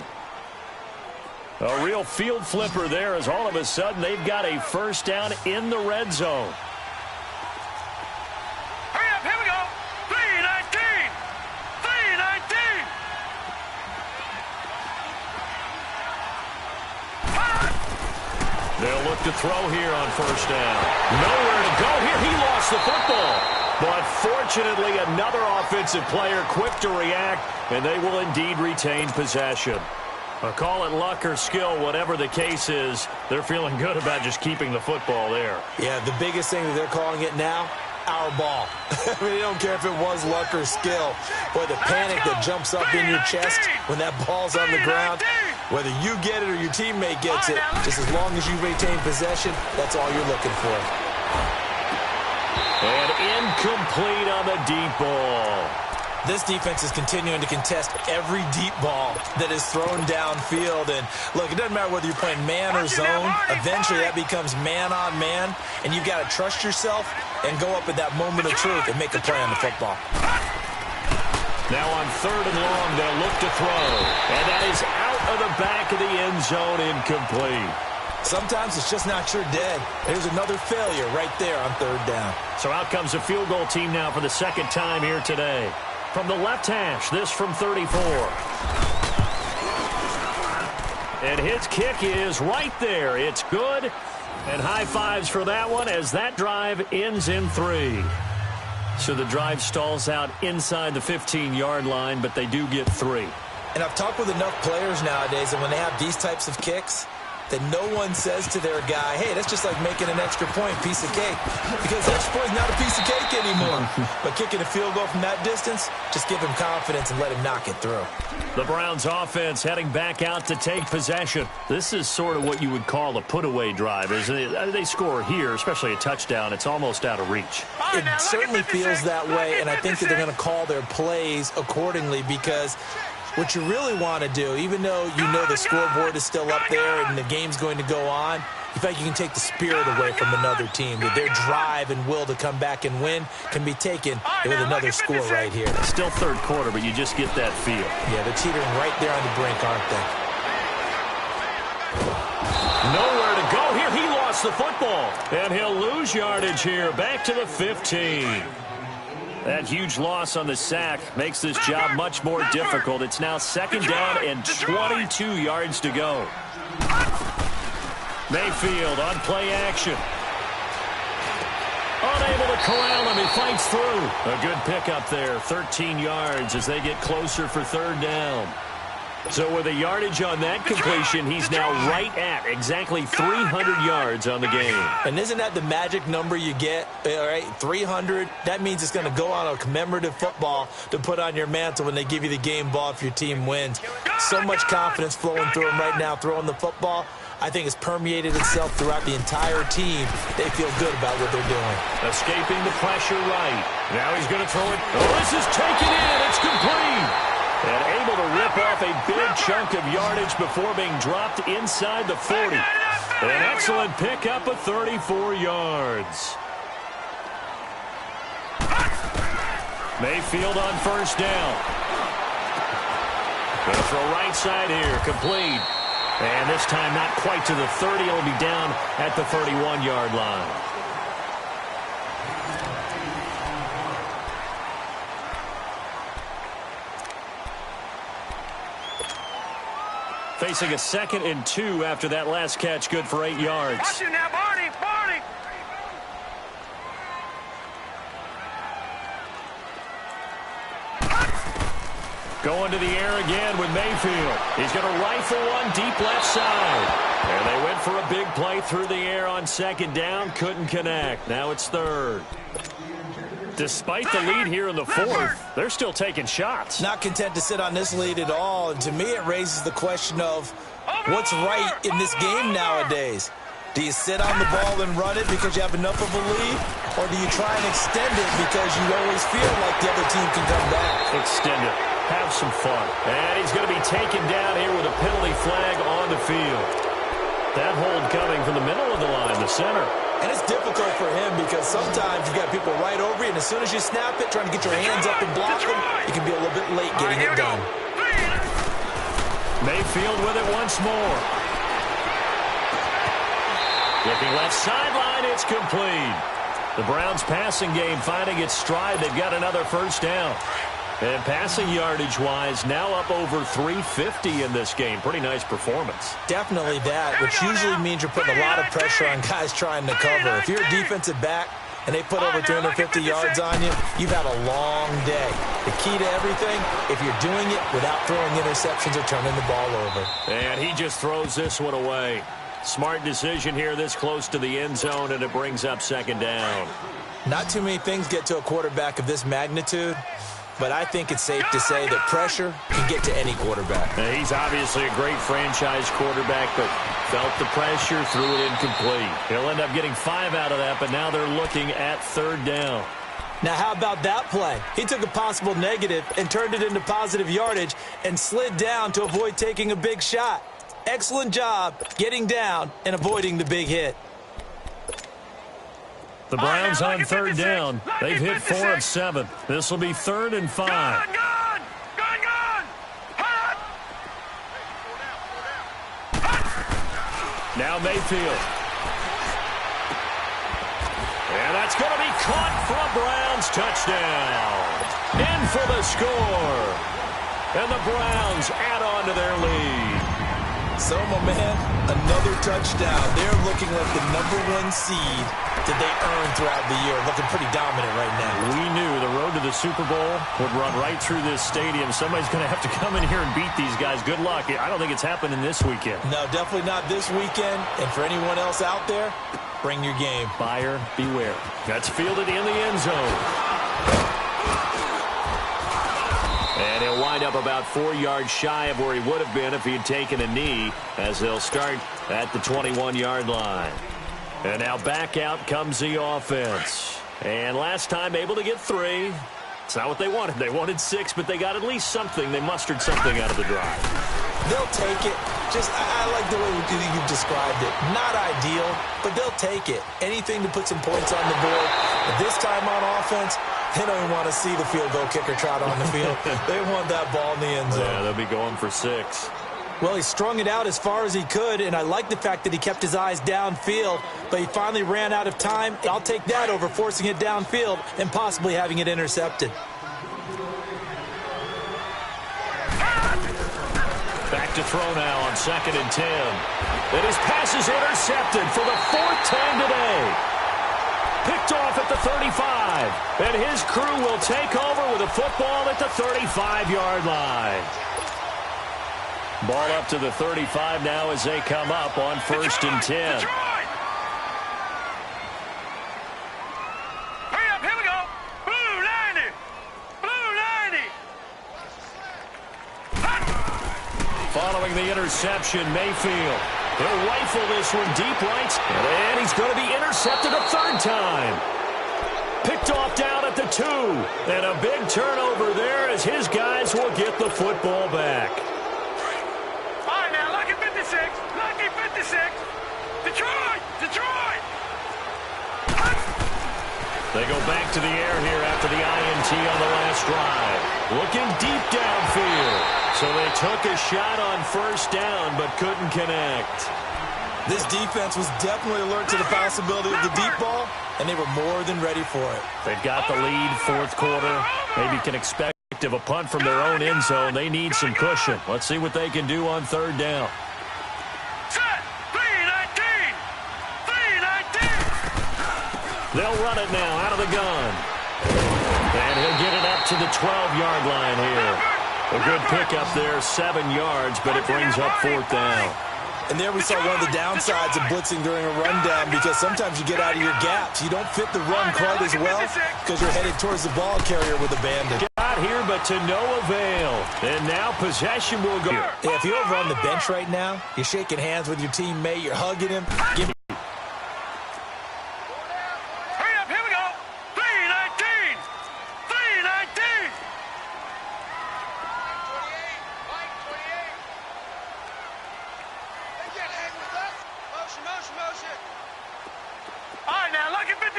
A real field flipper there as all of a sudden they've got a first down in the red zone. Hurry up, here we go. 3-19. 3-19. They'll look to throw here on first down. Nowhere to go here. He lost the football. But fortunately, another offensive player quick to react, and they will indeed retain possession. Call it luck or skill, whatever the case is, they're feeling good about just keeping the football there. Yeah, the biggest thing that they're calling it now, our ball. I mean, they don't care if it was luck or skill. Boy, the panic that jumps up in your chest when that ball's on the ground, whether you get it or your teammate gets it, just as long as you retain possession, that's all you're looking for. And incomplete on the deep ball. This defense is continuing to contest every deep ball that is thrown downfield. And, look, it doesn't matter whether you're playing man or zone. Eventually, that becomes man-on-man. And you've got to trust yourself and go up at that moment of truth and make a play on the football. Now on third and long, they'll look to throw. And that is out of the back of the end zone, incomplete. Sometimes it's just not your day. There's another failure right there on third down. So out comes a field goal team now for the second time here today. From the left hash, this from 34. And his kick is right there. It's good. And high fives for that one as that drive ends in 3. So the drive stalls out inside the 15-yard line, but they do get 3. And I've talked with enough players nowadays that when they have these types of kicks, that no one says to their guy, hey, that's just like making an extra point, piece of cake. Because extra point is not a piece of cake anymore. But kicking a field goal from that distance, just give him confidence and let him knock it through. The Browns offense heading back out to take possession. This is sort of what you would call a put-away drive, isn't it? They score here, especially a touchdown. It's almost out of reach. It certainly feels that way, and I think that they're going to call their plays accordingly because what you really want to do, even though you know the scoreboard is still up there and the game's going to go on, you think you can take the spirit away from another team. That their drive and will to come back and win can be taken with another score right here. Still third quarter, but you just get that feel. Yeah, they're teetering right there on the brink, aren't they? Nowhere to go here. He lost the football, and he'll lose yardage here. Back to the 15. That huge loss on the sack makes this job much more difficult. It's now second down and 22 yards to go. Mayfield on play action. Unable to corral him. He fights through. A good pickup there. 13 yards as they get closer for third down. So with a yardage on that completion, he's now right at exactly 300 yards on the game. And isn't that the magic number you get? All right, 300. That means it's going to go on a commemorative football to put on your mantle when they give you the game ball if your team wins. So much confidence flowing through him right now throwing the football. I think it's permeated itself throughout the entire team. They feel good about what they're doing. Escaping the pressure right. Now he's going to throw it. Oh, this is taken in. It's complete. And able to rip off a big chunk of yardage before being dropped inside the 40. An excellent pickup of 34 yards. Mayfield on first down. Going to throw right side here. Complete. And this time not quite to the 30. It'll be down at the 31-yard line. Facing a 2nd and 2 after that last catch, good for 8 yards. Watch it now, Barney, Barney. Going to the air again with Mayfield. He's going to rifle one deep left side. And they went for a big play through the air on second down. Couldn't connect. Now it's third. Despite the lead here in the fourth, they're still taking shots. Not content to sit on this lead at all. And to me, it raises the question of what's right in this game nowadays. Do you sit on the ball and run it because you have enough of a lead? Or do you try and extend it because you always feel like the other team can come back? Extend it. Have some fun. And he's going to be taken down here with a penalty flag on the field. That hold coming from the middle of the line, the center. And it's difficult for him because sometimes you got people right over you, and as soon as you snap it, trying to get your hands up and block them, it can be a little bit late getting it done. Mayfield with it once more. Looking left sideline, it's complete. The Browns' passing game finding its stride. They've got another first down. And passing yardage-wise, now up over 350 in this game. Pretty nice performance. Definitely that, which usually means you're putting a lot of pressure on guys trying to cover. If you're a defensive back and they put over 350 yards on you, you've had a long day. The key to everything, if you're doing it without throwing interceptions or turning the ball over. And he just throws this one away. Smart decision here this close to the end zone, and it brings up second down. Not too many things get to a quarterback of this magnitude, but I think it's safe to say that pressure can get to any quarterback. Now, he's obviously a great franchise quarterback, but felt the pressure, threw it incomplete. He'll end up getting 5 out of that, but now they're looking at third down. Now, how about that play? He took a possible negative and turned it into positive yardage and slid down to avoid taking a big shot. Excellent job getting down and avoiding the big hit. The Browns on third down. They've hit 4 of 7. This will be 3rd and 5. Gone! Hot! Now Mayfield. And that's going to be caught for a Browns touchdown. In for the score. And the Browns add on to their lead. So, my man, another touchdown. They're looking like the #1 seed that they earned throughout the year. Looking pretty dominant right now. We knew the road to the Super Bowl would run right through this stadium. Somebody's going to have to come in here and beat these guys. Good luck. I don't think it's happening this weekend. No, definitely not this weekend. And for anyone else out there, bring your game. Buyer beware. That's fielded in the end zone. And he'll wind up about 4 yards shy of where he would have been if he had taken a knee, as they'll start at the 21-yard line. And now back out comes the offense. And last time able to get 3. It's not what they wanted. They wanted 6, but they got at least something. They mustered something out of the drive. They'll take it. I like the way you described it. Not ideal, but they'll take it. Anything to put some points on the board. But this time on offense, they don't even want to see the field goal kicker trot on the field. They want that ball in the end zone. Yeah, they'll be going for 6. Well, he strung it out as far as he could, and I like the fact that he kept his eyes downfield, but he finally ran out of time. I'll take that over forcing it downfield and possibly having it intercepted. Back to throw now on 2nd and 10. And his pass is intercepted for the 4th time today. Picked off at the 35. And his crew will take over with a football at the 35-yard line. Ball up to the 35 now as they come up on 1st and 10. Hurry up, here we go. Blue 90. Blue 90. Following the interception, Mayfield. He'll rifle this one deep right. And he's going to be intercepted a 3rd time. Picked off down at the 2. And a big turnover there as his guys will get the football back. All right, now, lucky 56. Lucky 56. Detroit. They go back to the air here after the INT on the last drive. Looking deep downfield. So they took a shot on 1st down but couldn't connect. This defense was definitely alert to the possibility of the deep ball, and they were more than ready for it. They've got the lead 4th quarter. Maybe can expect of a punt from their own end zone. They need some cushion. Let's see what they can do on 3rd down. Set. 319. 319. They'll run it now out of the gun. And he'll get it up to the 12-yard line here. A good pickup there, 7 yards, but it brings up 4th down. And there we saw one of the downsides of blitzing during a rundown, because sometimes you get out of your gaps. You don't fit the run quite as well because you're headed towards the ball carrier with a bandit. Got here, but to no avail. And now possession will go. Yeah, if you're over on the bench right now, you're shaking hands with your teammate, you're hugging him.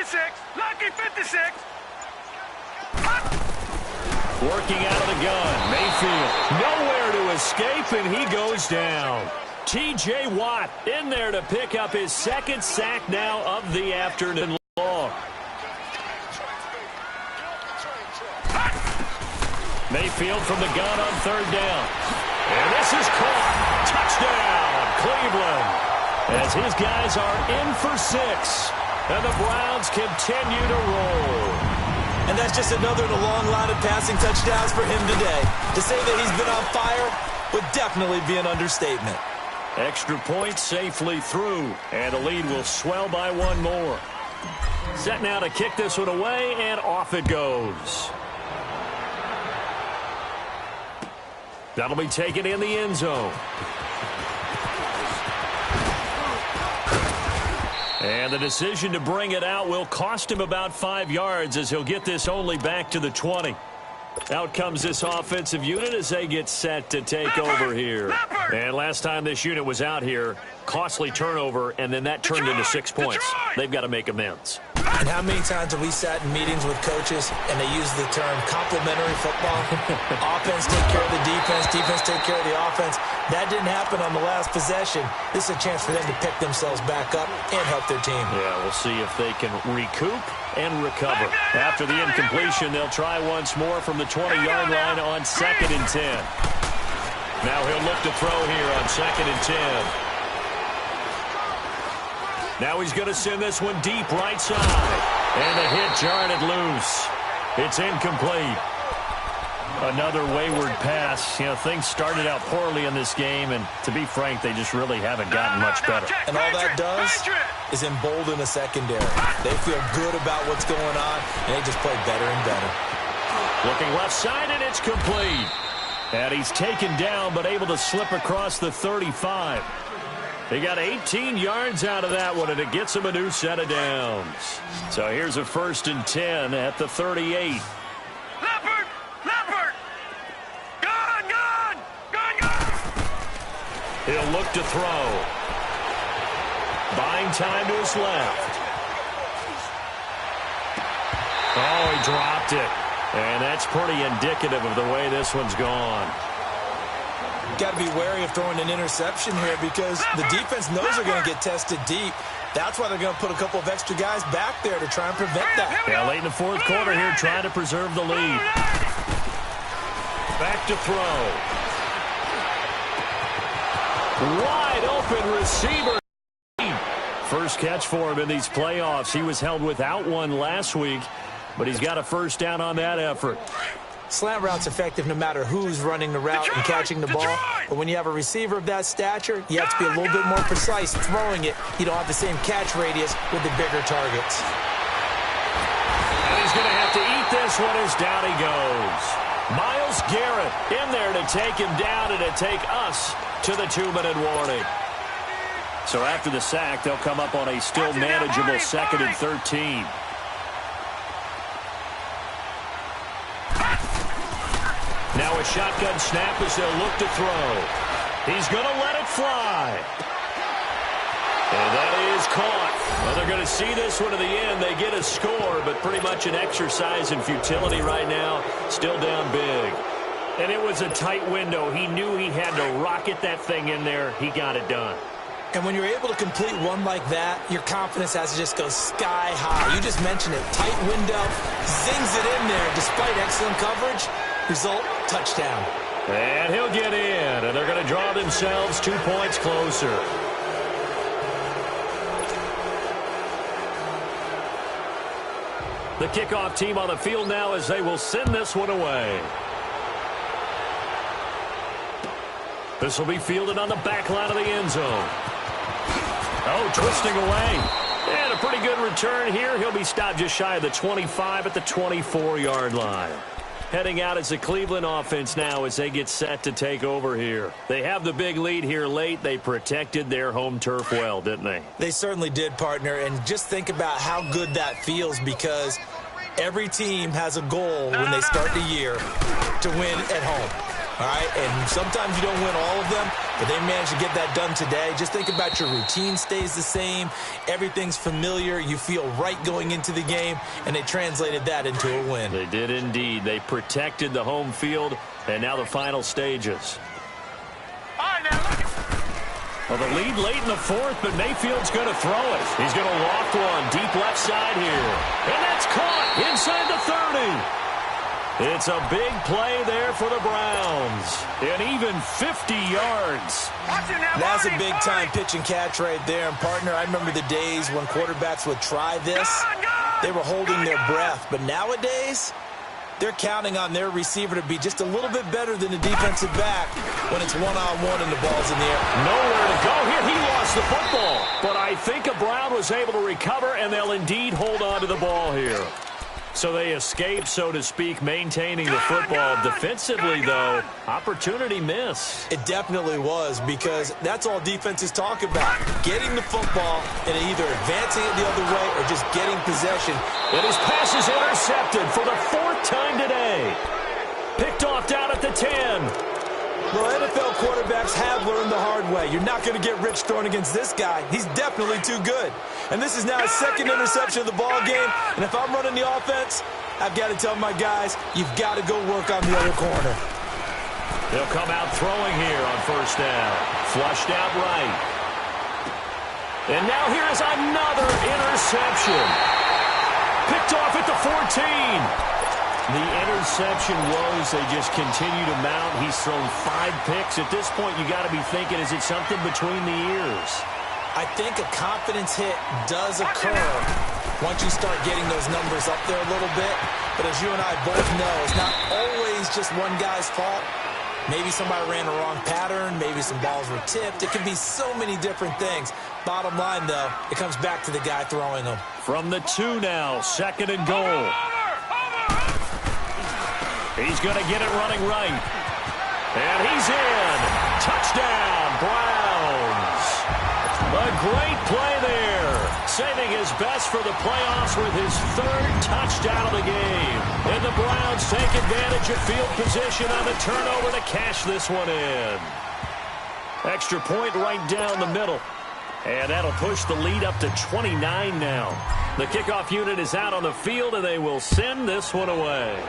56. Lucky 56. Working out of the gun. Mayfield nowhere to escape, and he goes down. T.J. Watt in there to pick up his second sack now of the afternoon long. Mayfield from the gun on third down. And this is caught. Touchdown, Cleveland. As his guys are in for 6. And the Browns continue to roll. And that's just another in a long line of passing touchdowns for him today. To say that he's been on fire would definitely be an understatement. Extra point safely through. And the lead will swell by one more. Set now to kick this one away, and off it goes. That'll be taken in the end zone. And the decision to bring it out will cost him about 5 yards, as he'll get this only back to the 20. Out comes this offensive unit as they get set to take over here. And last time this unit was out here, costly turnover, and then that turned into 6 points. They've got to make amends. And how many times have we sat in meetings with coaches and they use the term complementary football? Offense take care of the defense, defense take care of the offense. That didn't happen on the last possession. This is a chance for them to pick themselves back up and help their team. Yeah, we'll see if they can recoup and recover. After the incompletion, they'll try once more from the 20-yard line on 2nd and 10. Now he'll look to throw here on 2nd and 10. Now he's going to send this one deep right side. And the hit jarred it loose. It's incomplete. Another wayward pass. You know, things started out poorly in this game, and to be frank, they just really haven't gotten much better. And all that does is embolden the secondary. They feel good about what's going on, and they just play better and better. Looking left side, and it's complete. And he's taken down, but able to slip across the 35. They got 18 yards out of that one, and it gets him a new set of downs. So here's a 1st and 10 at the 38. Leopard! Leopard! Gun! He'll look to throw. Buying time to his left. Oh, he dropped it. And that's pretty indicative of the way this one's gone. Got to be wary of throwing an interception here because the defense knows they're going to get tested deep. That's why they're going to put a couple of extra guys back there to try and prevent that. Yeah, late in the 4th quarter here, trying to preserve the lead. Back to throw. Wide open receiver. First catch for him in these playoffs. He was held without one last week, but he's got a first down on that effort. Slant route's effective no matter who's running the route and catching the ball. But when you have a receiver of that stature, you have to be a little bit more precise throwing it. You don't have the same catch radius with the bigger targets. And he's going to have to eat this one as down he goes. Myles Garrett in there to take him down and to take us to the 2-minute warning. So after the sack, they'll come up on a still manageable 2nd and 13. Now a shotgun snap as they'll look to throw. He's going to let it fly. And that is caught. Well, they're going to see this one to the end. They get a score, but pretty much an exercise in futility right now. Still down big. And it was a tight window. He knew he had to rocket that thing in there. He got it done. And when you're able to complete one like that, your confidence has to just go sky high. You just mentioned it. Tight window, zings it in there despite excellent coverage. Result, touchdown. And he'll get in, and they're going to draw themselves 2 points closer. The kickoff team on the field now as they will send this one away. This will be fielded on the back line of the end zone. Oh, twisting away. And a pretty good return here. He'll be stopped just shy of the 25 at the 24-yard line. Heading out as the Cleveland offense now as they get set to take over here. They have the big lead here late. They protected their home turf well, didn't they? They certainly did, partner. And just think about how good that feels because every team has a goal when they start the year to win at home. All right, and sometimes you don't win all of them, but they managed to get that done today. Just think about your routine stays the same. Everything's familiar. You feel right going into the game, and they translated that into a win. They did indeed. They protected the home field, and now the final stages. All right, now look. Well, the lead late in the fourth, but Mayfield's going to throw it. He's going to loft one deep left side here. And that's caught inside the 30. It's a big play there for the Browns. And even 50 yards. That's a big-time pitch and catch right there. And, partner, I remember the days when quarterbacks would try this. They were holding their breath. But nowadays, they're counting on their receiver to be just a little bit better than the defensive back when it's one-on-one and the ball's in the air. Nowhere to go here. He lost the football. But I think a Brown was able to recover, and they'll indeed hold on to the ball here. So they escape, so to speak, maintaining the football. Defensively, though, opportunity miss. It definitely was, because that's all defenses talk about. Getting the football and either advancing it the other way or just getting possession. And his pass is intercepted for the fourth time today. Picked off down at the 10. Well, NFL quarterbacks have learned the hard way. You're not going to get rich throwing against this guy. He's definitely too good. And this is now his second interception of the ball game. And if I'm running the offense, I've got to tell my guys, you've got to go work on the other corner. They'll come out throwing here on first down. Flushed out right. And now here is another interception. Picked off at the 14. The interception woes, they just continue to mount. He's thrown 5 picks. At this point, you got to be thinking, is it something between the ears? I think a confidence hit does occur once you start getting those numbers up there a little bit. But as you and I both know, it's not always just one guy's fault. Maybe somebody ran the wrong pattern. Maybe some balls were tipped. It can be so many different things. Bottom line, though, it comes back to the guy throwing them. From the 2 now, second and goal. He's going to get it running right. And he's in. Touchdown, Browns. A great play there. Saving his best for the playoffs with his 3rd touchdown of the game. And the Browns take advantage of field position on the turnover to cash this one in. Extra point right down the middle. And that'll push the lead up to 29 now. The kickoff unit is out on the field, and they will send this one away.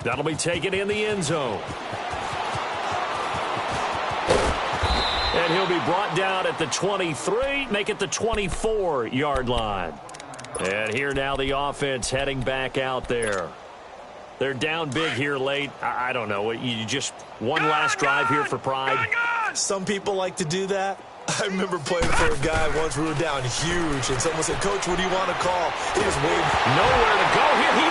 That'll be taken in the end zone. And he'll be brought down at the 23, make it the 24-yard line. And here now the offense heading back out there. They're down big here late. I don't know. You just one last drive here for pride. Some people like to do that. I remember playing for a guy once. We were down huge, and someone said, "Coach, what do you want to call?" He just waved. Nowhere to go here. He